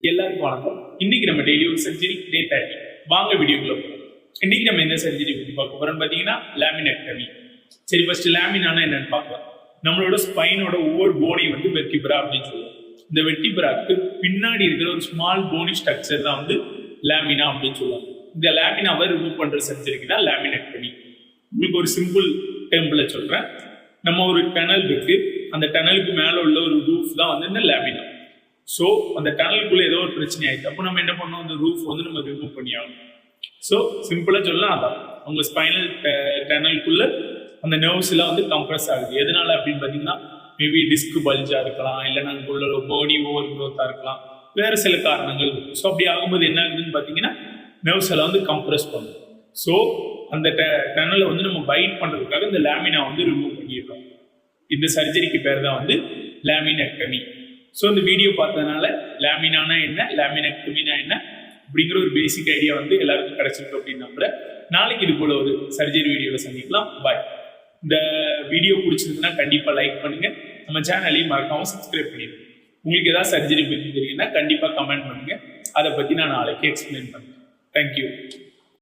எல்லாருக்கும் வணக்கம். இன்னைக்கு நம்ம டெய்லி ஒரு சர்ஜரி டே 30 வாங்க வீடியோக்குள்ள போகலாம். இன்னைக்கு நம்ம எந்த சர்ஜரி பத்தி பார்க்க போறோம்னு பாத்தீங்கன்னா லேமினெக்டமி. சரி, ஃபர்ஸ்ட் லேமினானா என்னன்னு பார்க்கலாம். நம்மளோட ஸ்பைனோட ஒவ்வொரு போனையும் வந்து வெர்டிபிரா அப்படின்னு சொல்லுவோம். இந்த வெர்டிபிராக்கு பின்னாடி இருக்கிற ஒரு ஸ்மால் போனி ஸ்ட்ரக்சர் தான் வந்து லேமினா அப்படின்னு சொல்லுவாங்க. இந்த லேமினாவை ரிமூவ் பண்ற சர்ஜரிக்கு தான் லேமினெக்டமி. உங்களுக்கு ஒரு சிம்பிள் டெர்ம்ல சொல்றேன். நம்ம ஒரு டனல் இருக்கு, அந்த டனலுக்கு மேல உள்ள ஒரு ரூஃப் தான் வந்து இந்த லேமினா. ஸோ அந்த டனலுக்குள்ள ஏதோ ஒரு பிரச்சனை ஆயிடுச்சு. அப்போ நம்ம என்ன பண்ணோம், அந்த ரூஃப் வந்து நம்ம ரிமூவ் பண்ணி ஆகணும். ஸோ சிம்பிளா சொல்லலாம், அதான் உங்க ஸ்பைனல் டனலுக்குள்ள அந்த நர்வ்ஸ் எல்லாம் வந்து கம்ப்ரஸ் ஆகுது. எதனால அப்படின்னு பார்த்தீங்கன்னா, மேபி டிஸ்க் பல்ஜா இருக்கலாம், இல்லைன்னா உள்ள பாடி ஓவர் க்ரோத்தா இருக்கலாம், வேற சில காரணங்கள் இருக்கு. ஸோ அப்படி ஆகும்போது என்ன ஆகுதுன்னு பார்த்தீங்கன்னா, நர்வ்ஸ் எல்லாம் வந்து கம்ப்ரஸ் பண்ணும். ஸோ அந்த டனலை வந்து நம்ம பைட் பண்றதுக்காக இந்த லேமினா வந்து ரிமூவ் பண்ணிடுறோம். இந்த சர்ஜரிக்கு பேர் தான் வந்து லேமினெக்டமி. ஸோ இந்த வீடியோ பார்த்ததுனால லேமினானா என்ன, லேமினெக்டமினா என்ன அப்படிங்கிற ஒரு பேசிக் ஐடியா வந்து எல்லாருக்கும் கிடைச்சிருக்கு அப்படின்னு நம்புறேன். நாளைக்கு இது போல ஒரு சர்ஜரி வீடியோவில் சந்திக்கலாம். பாய். இந்த வீடியோ பிடிச்சிருக்குன்னா கண்டிப்பாக லைக் பண்ணுங்க. நம்ம சேனலையும் மறக்காம சப்ஸ்கிரைப் பண்ணிடுங்க. உங்களுக்கு ஏதாவது சர்ஜரி பற்றி தெரியுன்னா கண்டிப்பாக கமெண்ட் பண்ணுங்க. அதை பற்றி நான் நாளைக்கு எக்ஸ்பிளைன் பண்ணுறேன். தேங்க்யூ.